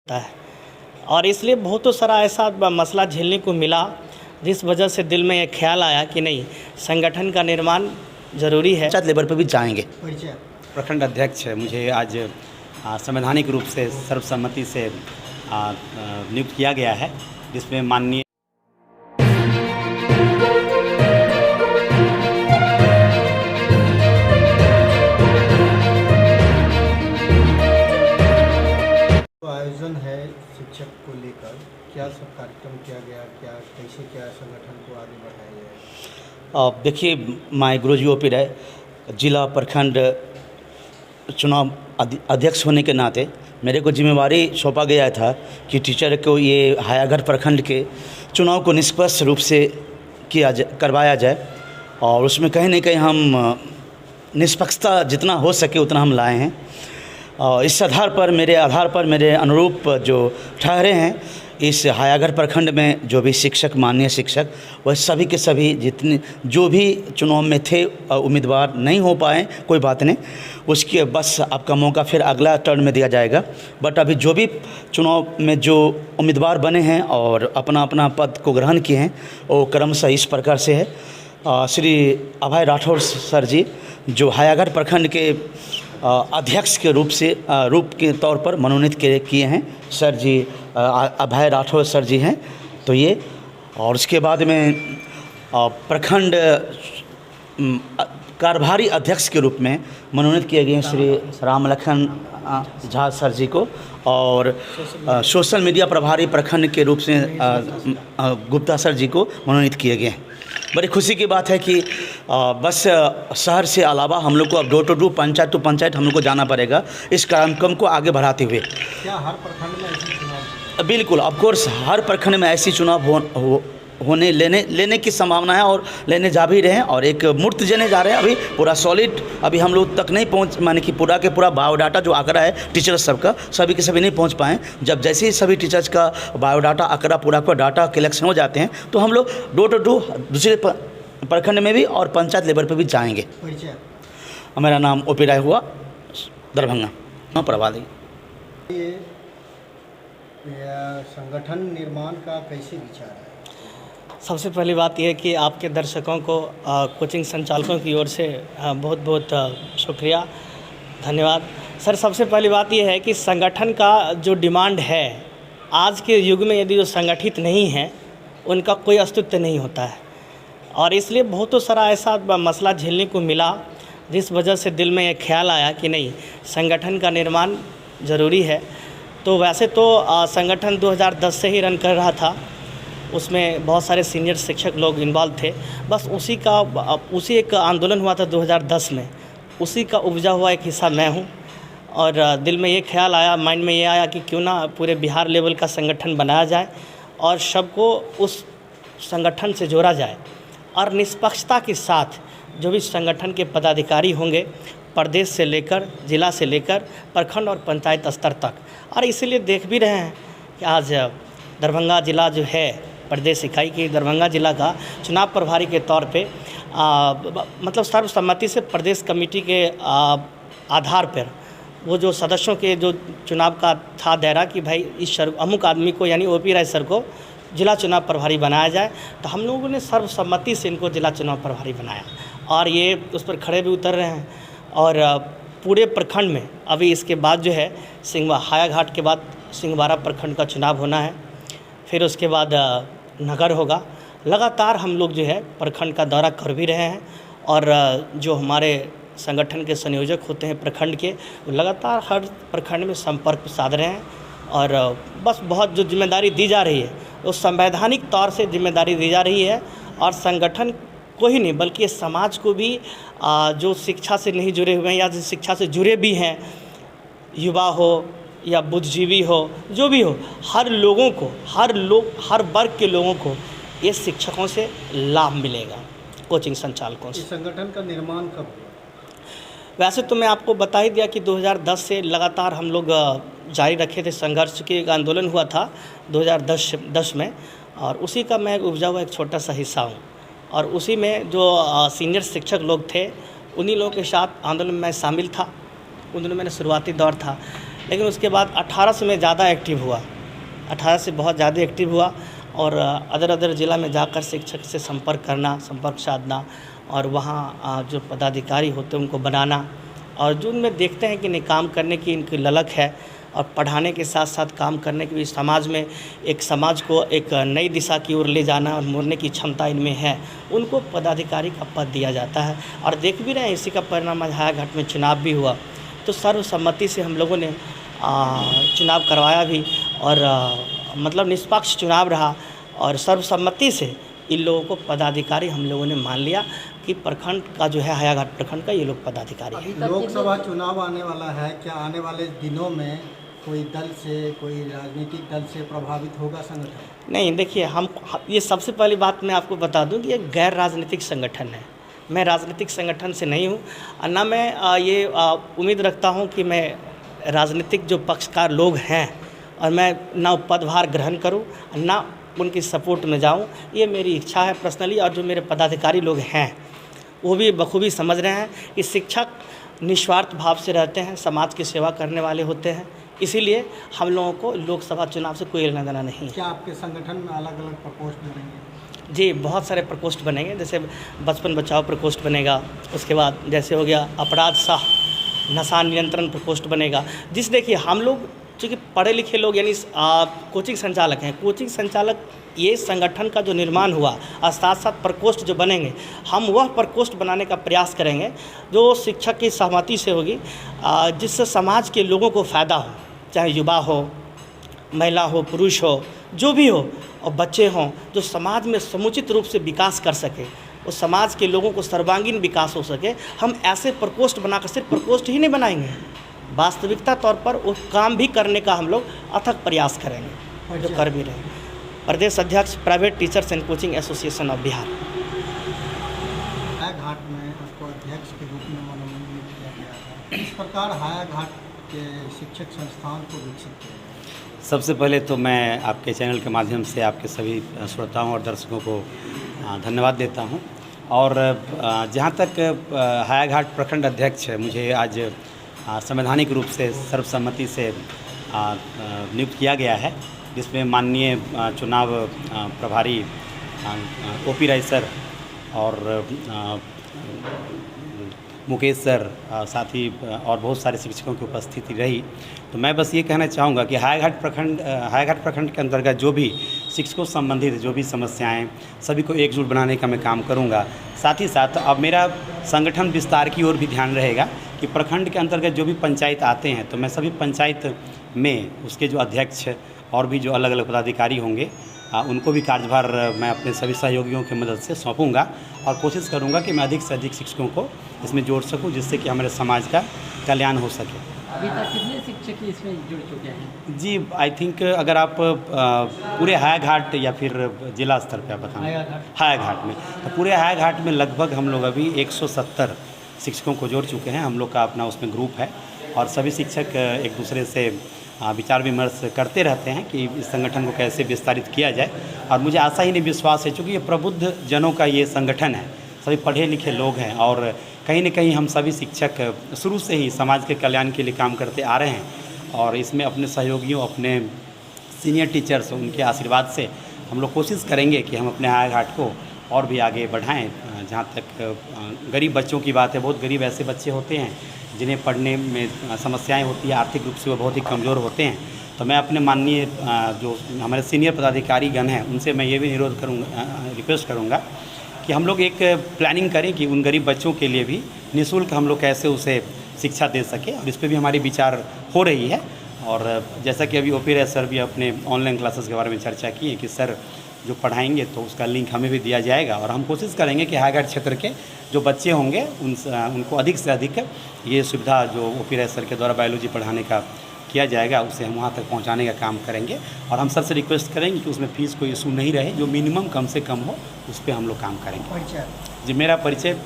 है। और इसलिए बहुत सारा ऐसा मसला झेलने को मिला, जिस वजह से दिल में ये ख्याल आया कि नहीं, संगठन का निर्माण ज़रूरी है। पंचायत लेवल पर भी जाएंगे। प्रखंड अध्यक्ष मुझे आज संवैधानिक रूप से सर्वसम्मति से नियुक्त किया गया है, जिसमें माननीय आयोजन है शिक्षक को लेकर, क्या सब कार्यक्रम किया गया, कैसे संगठन को आगे बढ़ाया जाए? देखिए, मैं गुरुजी ओपी राय, जिला प्रखंड चुनाव अध्यक्ष होने के नाते मेरे को जिम्मेवारी सौंपा गया था कि टीचर को ये हायाघाट प्रखंड के चुनाव को निष्पक्ष रूप से करवाया जाए, और उसमें कहीं ना कहीं हम निष्पक्षता जितना हो सके उतना हम लाए हैं। इस आधार पर मेरे अनुरूप जो ठहरे हैं इस हायाघाट प्रखंड में जो भी शिक्षक, माननीय शिक्षक, वह सभी के सभी जितने जो भी चुनाव में थे उम्मीदवार नहीं हो पाए, कोई बात नहीं, उसके बस आपका मौका फिर अगला टर्न में दिया जाएगा। बट अभी जो भी चुनाव में जो उम्मीदवार बने हैं और अपना अपना पद को ग्रहण किए हैं, वो क्रमशः इस प्रकार से है। श्री अभय राठौर सर जी जो हायाघाट प्रखंड के अध्यक्ष के रूप के तौर पर मनोनीत किए हैं, सर जी अभय राठौर सर जी हैं। तो ये, और उसके बाद में प्रखंड कार्यभारी अध्यक्ष के रूप में मनोनीत किए गए हैं श्री राम लखन झा सर जी को, और सोशल मीडिया प्रभारी प्रखंड के रूप से गुप्ता सर जी को मनोनीत किए गए हैं। बड़ी खुशी की बात है कि बस शहर से अलावा हम लोग को अब door to door, panchayat to panchayat हम लोग को जाना पड़ेगा इस कार्यक्रम को आगे बढ़ाते हुए। क्या हर प्रखंड में ऐसे चुनाव? बिल्कुल, ऑफ कोर्स हर प्रखंड में ऐसी चुनाव लेने की संभावना है, और लेने जा भी रहे हैं, और एक मूर्त देने जा रहे हैं। अभी पूरा सॉलिड अभी हम लोग तक नहीं पहुंच, माने कि पूरा के पूरा बायोडाटा जो आंकड़ा है टीचर्स सबका, सभी के सभी नहीं पहुंच पाए। जब जैसे ही सभी टीचर्स का बायोडाटा आंकड़ा पूरा का डाटा कलेक्शन हो जाते हैं, तो हम लोग डोर टू डोर दूसरे प्रखंड में भी और पंचायत लेवल पर भी जाएंगे। मेरा नाम ओपी राय हुआ, दरभंगा प्रभारी। ये संगठन निर्माण का कैसे विचार है? सबसे पहली बात यह है कि आपके दर्शकों को कोचिंग संचालकों की ओर से बहुत बहुत शुक्रिया, धन्यवाद सर। सबसे पहली बात यह है कि संगठन का जो डिमांड है आज के युग में, यदि जो संगठित नहीं है उनका कोई अस्तित्व नहीं होता है। और इसलिए बहुत सारा ऐसा मसला झेलने को मिला, जिस वजह से दिल में ये ख्याल आया कि नहीं, संगठन का निर्माण ज़रूरी है। तो वैसे तो संगठन 2010 से ही रन कर रहा था, उसमें बहुत सारे सीनियर शिक्षक लोग इन्वॉल्व थे। बस उसी एक आंदोलन हुआ था 2010 में, उसी का उपजा हुआ एक हिस्सा मैं हूँ। और दिल में ये ख्याल आया, माइंड में ये आया कि क्यों ना पूरे बिहार लेवल का संगठन बनाया जाए और सबको उस संगठन से जोड़ा जाए, और निष्पक्षता के साथ जो भी संगठन के पदाधिकारी होंगे, प्रदेश से लेकर, जिला से लेकर, प्रखंड और पंचायत स्तर तक। और इसीलिए देख भी रहे हैं कि आज दरभंगा जिला जो है, प्रदेश इकाई की दरभंगा जिला का चुनाव प्रभारी के तौर पे मतलब सर्वसम्मति से प्रदेश कमेटी के आधार पर वो जो सदस्यों के जो चुनाव का था दायरा कि भाई इस अमुक आदमी को, यानी ओपी राय सर को जिला चुनाव प्रभारी बनाया जाए, तो हम लोगों ने सर्वसम्मति से इनको जिला चुनाव प्रभारी बनाया, और ये उस पर खड़े भी उतर रहे हैं। और पूरे प्रखंड में अभी इसके बाद जो है हायाघाट के बाद सिंहवाड़ा प्रखंड का चुनाव होना है, फिर उसके बाद नगर होगा। लगातार हम लोग जो है प्रखंड का दौरा कर भी रहे हैं, और जो हमारे संगठन के संयोजक होते हैं प्रखंड के, वो लगातार हर प्रखंड में संपर्क साध रहे हैं। और बस बहुत जो जिम्मेदारी दी जा रही है वो संवैधानिक तौर से जिम्मेदारी दी जा रही है, और संगठन को ही नहीं बल्कि समाज को भी जो शिक्षा से नहीं जुड़े हुए हैं या जो शिक्षा से जुड़े भी हैं, युवा हो या बुद्धिजीवी हो, जो भी हो, हर लोगों को, हर वर्ग के लोगों को ये शिक्षकों से लाभ मिलेगा, कोचिंग संचालकों से। इस संगठन का निर्माण कब हुआ? वैसे तो मैं आपको बता ही दिया कि 2010 से लगातार हम लोग जारी रखे थे, संघर्ष की एक आंदोलन हुआ था 2010 में, और उसी का मैं उपजा हुआ एक छोटा सा हिस्सा हूँ। और उसी में जो सीनियर शिक्षक लोग थे, उन्हीं लोगों के साथ आंदोलन में शामिल था। उन दिनों मेरा शुरुआती दौर था, लेकिन उसके बाद 18 से मैं ज़्यादा एक्टिव हुआ, 18 से बहुत ज़्यादा एक्टिव हुआ और अदर ज़िला में जाकर शिक्षक से संपर्क करना, संपर्क साधना और वहाँ जो पदाधिकारी होते हैं उनको बनाना और जो उनमें देखते हैं कि नहीं काम करने की इनकी ललक है और पढ़ाने के साथ साथ काम करने की भी समाज में एक समाज को एक नई दिशा की ओर ले जाना और मोड़ने की क्षमता इनमें है, उनको पदाधिकारी का पद दिया जाता है। और देख भी रहे हैं इसी का परिणाम आज हायाघाट में चुनाव भी हुआ, तो सर्वसम्मति से हम लोगों ने चुनाव करवाया भी और मतलब निष्पक्ष चुनाव रहा और सर्वसम्मति से इन लोगों को पदाधिकारी हम लोगों ने मान लिया कि प्रखंड का जो है हायाघाट प्रखंड का ये लोग पदाधिकारी हैं। लोकसभा चुनाव आने वाला है, क्या आने वाले दिनों में कोई दल से, कोई राजनीतिक दल से प्रभावित होगा संगठन? नहीं, देखिए हम ये सबसे पहली बात मैं आपको बता दूं कि ये गैर राजनीतिक संगठन है। मैं राजनीतिक संगठन से नहीं हूं और ना मैं ये उम्मीद रखता हूं कि मैं राजनीतिक जो पक्षकार लोग हैं और मैं ना पदभार ग्रहण करूं ना उनकी सपोर्ट में जाऊं, ये मेरी इच्छा है पर्सनली। और जो मेरे पदाधिकारी लोग हैं वो भी बखूबी समझ रहे हैं कि शिक्षक निस्वार्थ भाव से रहते हैं, समाज की सेवा करने वाले होते हैं, इसीलिए हम लोगों को लोकसभा चुनाव से कोई लेना देना नहीं है। क्या आपके संगठन में अलग अलग प्रकोष्ठ बनेंगे? जी, बहुत सारे प्रकोष्ठ बनेंगे, जैसे बचपन बचाओ प्रकोष्ठ बनेगा, उसके बाद जैसे हो गया अपराध सह नशा नियंत्रण प्रकोष्ठ बनेगा। जिस देखिए हम लोग चूँकि पढ़े लिखे लोग यानी कोचिंग संचालक हैं, कोचिंग संचालक ये संगठन का जो निर्माण हुआ और साथ साथ प्रकोष्ठ जो बनेंगे, हम वह प्रकोष्ठ बनाने का प्रयास करेंगे जो शिक्षक की सहमति से होगी, जिससे समाज के लोगों को फ़ायदा हो, चाहे युवा हो, महिला हो, पुरुष हो, जो भी हो, और बच्चे हों, जो समाज में समुचित रूप से विकास कर सके, उस समाज के लोगों को सर्वांगीण विकास हो सके। हम ऐसे प्रकोष्ठ बनाकर सिर्फ प्रकोष्ठ ही नहीं बनाएंगे, वास्तविकता तौर पर वो काम भी करने का हम लोग अथक प्रयास करेंगे, जो कर भी रहे हैं। प्रदेश अध्यक्ष private teachers and coaching association of Bihar. Hayaghat में आपको अध्यक्ष के रूप में मनोनीत किया गया था, इस प्रकार हायाघाट के शिक्षक संस्थान को विकसित किया गया। सबसे पहले तो मैं आपके चैनल के माध्यम से आपके सभी श्रोताओं और दर्शकों को धन्यवाद देता हूं। और जहां तक हायाघाट प्रखंड अध्यक्ष मुझे आज संवैधानिक रूप से सर्वसम्मति से नियुक्त किया गया है, जिसमें माननीय चुनाव प्रभारी ओपी राय सर और मुकेश सर, साथ ही और बहुत सारे शिक्षकों की उपस्थिति रही। तो मैं बस ये कहना चाहूँगा कि हायाघाट प्रखंड के अंतर्गत जो भी शिक्षकों से संबंधित जो भी समस्याएं, सभी को एकजुट बनाने का मैं काम करूँगा। साथ ही साथ अब मेरा संगठन विस्तार की ओर भी ध्यान रहेगा कि प्रखंड के अंतर्गत जो भी पंचायत आते हैं, तो मैं सभी पंचायत में उसके जो अध्यक्ष और भी जो अलग अलग पदाधिकारी होंगे उनको भी कार्यभार मैं अपने सभी सहयोगियों की मदद से सौंपूंगा और कोशिश करूंगा कि मैं अधिक से अधिक शिक्षकों को इसमें जोड़ सकूं, जिससे कि हमारे समाज का कल्याण हो सके। अभी तक कितने शिक्षक इसमें जुड़ चुके हैं? जी, आई थिंक अगर आप पूरे हायाघाट या फिर जिला स्तर पर आप बताएं हायाघाट में, तो पूरे हायाघाट में लगभग हम लोग अभी 170 शिक्षकों को जोड़ चुके हैं। हम लोग का अपना उसमें ग्रुप है और सभी शिक्षक एक दूसरे से विचार विमर्श करते रहते हैं कि इस संगठन को कैसे विस्तारित किया जाए। और मुझे आशा ही नहीं विश्वास है, क्योंकि ये प्रबुद्ध जनों का ये संगठन है, सभी पढ़े लिखे लोग हैं और कहीं न कहीं हम सभी शिक्षक शुरू से ही समाज के कल्याण के लिए काम करते आ रहे हैं। और इसमें अपने सहयोगियों, अपने सीनियर टीचर्स, उनके आशीर्वाद से हम लोग कोशिश करेंगे कि हम अपने हायाघाट को और भी आगे बढ़ाएं। जहाँ तक गरीब बच्चों की बात है, बहुत गरीब ऐसे बच्चे होते हैं जिन्हें पढ़ने में समस्याएं होती है, आर्थिक रूप से वो बहुत ही कमज़ोर होते हैं। तो मैं अपने माननीय जो हमारे सीनियर पदाधिकारी गण हैं उनसे मैं ये भी रिक्वेस्ट करूँगा कि हम लोग एक प्लानिंग करें कि उन गरीब बच्चों के लिए भी निःशुल्क हम लोग कैसे उसे शिक्षा दे सकें, और इस पर भी हमारी विचार हो रही है। और जैसा कि अभी ओपी राय सर भी अपने ऑनलाइन क्लासेस के बारे में चर्चा की है कि सर जो पढ़ाएंगे तो उसका लिंक हमें भी दिया जाएगा, और हम कोशिश करेंगे कि हायाघाट क्षेत्र के जो बच्चे होंगे उनको अधिक से अधिक ये सुविधा जो ओपी राय सर के द्वारा बायोलॉजी पढ़ाने का किया जाएगा उसे हम वहाँ तक पहुँचाने का काम करेंगे। और हम सर से रिक्वेस्ट करेंगे कि उसमें फ़ीस कोई इशू नहीं रहे, जो मिनिमम कम से कम हो उस पर हम लोग काम करेंगे। परिचय जी, मेरा परिचय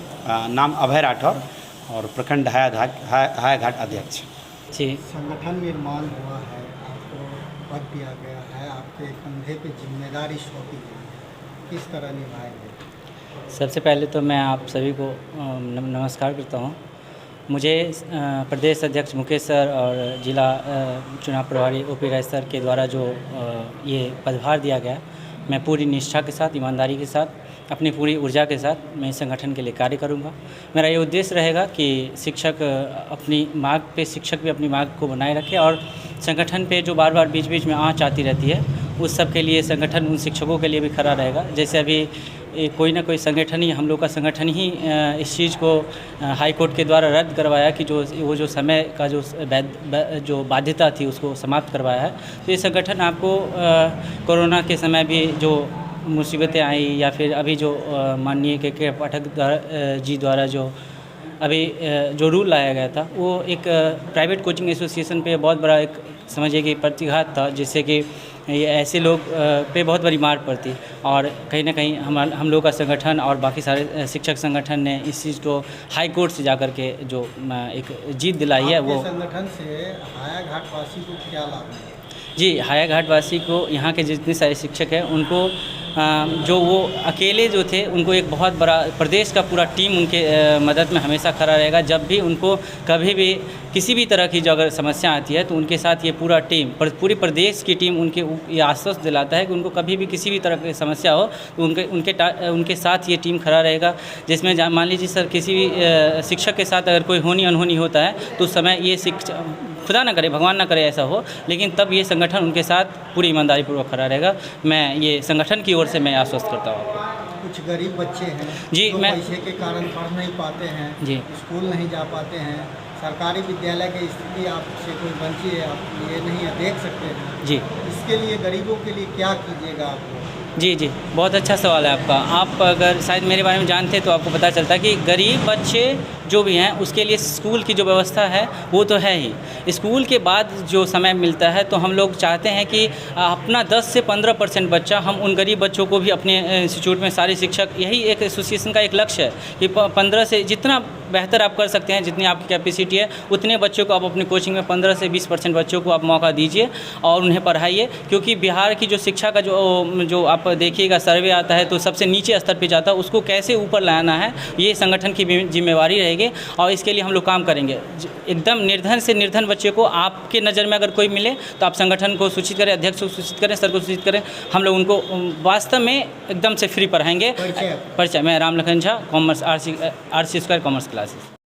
नाम अभय राठौर और प्रखंड हायाघाट अध्यक्ष। जी, संगठन निर्माण हुआ है, आपको पद दिया गया है, आपके कंधे पे जिम्मेदारी सौंपी गई है, किस तरह निभाएंगे? सबसे पहले तो मैं आप सभी को नमस्कार करता हूँ। मुझे प्रदेश अध्यक्ष मुकेश सर और जिला चुनाव प्रभारी ओपी राय सर के द्वारा जो ये पदभार दिया गया, मैं पूरी निष्ठा के साथ, ईमानदारी के साथ, अपनी पूरी ऊर्जा के साथ मैं इस संगठन के लिए कार्य करूंगा। मेरा ये उद्देश्य रहेगा कि शिक्षक अपनी मार्ग पे, शिक्षक भी अपनी मार्ग को बनाए रखे और संगठन पे जो बार बार बीच बीच में आँच आती रहती है, उस सब के लिए संगठन उन शिक्षकों के लिए भी खड़ा रहेगा। जैसे अभी कोई ना कोई संगठन ही, हम लोग का संगठन ही इस चीज़ को हाई कोर्ट के द्वारा रद्द करवाया कि जो समय का जो बाध्यता थी उसको समाप्त करवाया है। तो ये संगठन आपको कोरोना के समय भी जो मुसीबतें आई या फिर अभी जो माननीय के पाठक जी द्वारा जो अभी जो रूल लाया गया था, वो एक प्राइवेट कोचिंग एसोसिएशन पे बहुत बड़ा एक समझिए कि प्रतिघात था, जिससे कि ये ऐसे लोग पे बहुत बड़ी मार पड़ती और कहीं ना कहीं हम लोग का संगठन और बाकी सारे शिक्षक संगठन ने इस चीज़ को हाई कोर्ट से जाकर के जो एक जीत दिलाई है। वो संगठन से हायाघाट वासी को क्या लाभ है? जी, हायाघाट वासी को यहाँ के जितने सारे शिक्षक हैं उनको जो वो अकेले जो थे, उनको एक बहुत बड़ा प्रदेश का पूरा टीम उनके मदद में हमेशा खड़ा रहेगा। जब भी उनको कभी भी किसी भी तरह की जो अगर समस्या आती है तो उनके साथ ये पूरा टीम, पूरी प्रदेश की टीम उनके ये आश्वस्त दिलाता है कि उनको कभी भी किसी भी तरह की समस्या हो तो उनके साथ ये टीम खड़ा रहेगा। जिसमें मान लीजिए सर किसी भी शिक्षक के साथ अगर कोई होनी अनहोनी होता है तो उस समय ये खुदा ना करे, भगवान ना करे ऐसा हो, लेकिन तब ये संगठन उनके साथ पूरी ईमानदारी पूर्वक खड़ा रहेगा। मैं ये संगठन की ओर से मैं आश्वस्त करता हूँ। कुछ गरीब बच्चे हैं जी, जो मैं पैसे के कारण पढ़ नहीं पाते हैं जी, स्कूल नहीं जा पाते हैं, सरकारी विद्यालय की स्थिति आपसे कोई वंचित है, आप ये नहीं देख सकते हैं जी, इसके लिए गरीबों के लिए क्या कीजिएगा आप? जी जी, बहुत अच्छा सवाल है आपका। आप अगर शायद मेरे बारे में जानते तो आपको पता चलता कि गरीब बच्चे जो भी हैं उसके लिए स्कूल की जो व्यवस्था है वो तो है ही। स्कूल के बाद जो समय मिलता है तो हम लोग चाहते हैं कि अपना 10 से 15% बच्चा हम उन गरीब बच्चों को भी अपने इंस्टीट्यूट में, सारे शिक्षक, यही एक एसोसिएशन का एक लक्ष्य है कि 15 से जितना बेहतर आप कर सकते हैं, जितनी आपकी कैपेसिटी है उतने बच्चों को आप अपनी कोचिंग में 15 से 20% बच्चों को आप मौका दीजिए और उन्हें पढ़ाइए। क्योंकि बिहार की जो शिक्षा का जो आप देखिएगा सर्वे आता है तो सबसे नीचे स्तर पे जाता है, उसको कैसे ऊपर लाना है ये संगठन की जिम्मेवारी रहेगी और इसके लिए हम लोग काम करेंगे। एकदम निर्धन से निर्धन बच्चे को आपके नज़र में अगर कोई मिले तो आप संगठन को सूचित करें, अध्यक्ष को सूचित करें, सर को सूचित करें, हम लोग उनको वास्तव में एकदम से फ्री पढ़ाएंगे। परिचय, मैं Ram Lakhan Jha, commerce RC square commerce classes.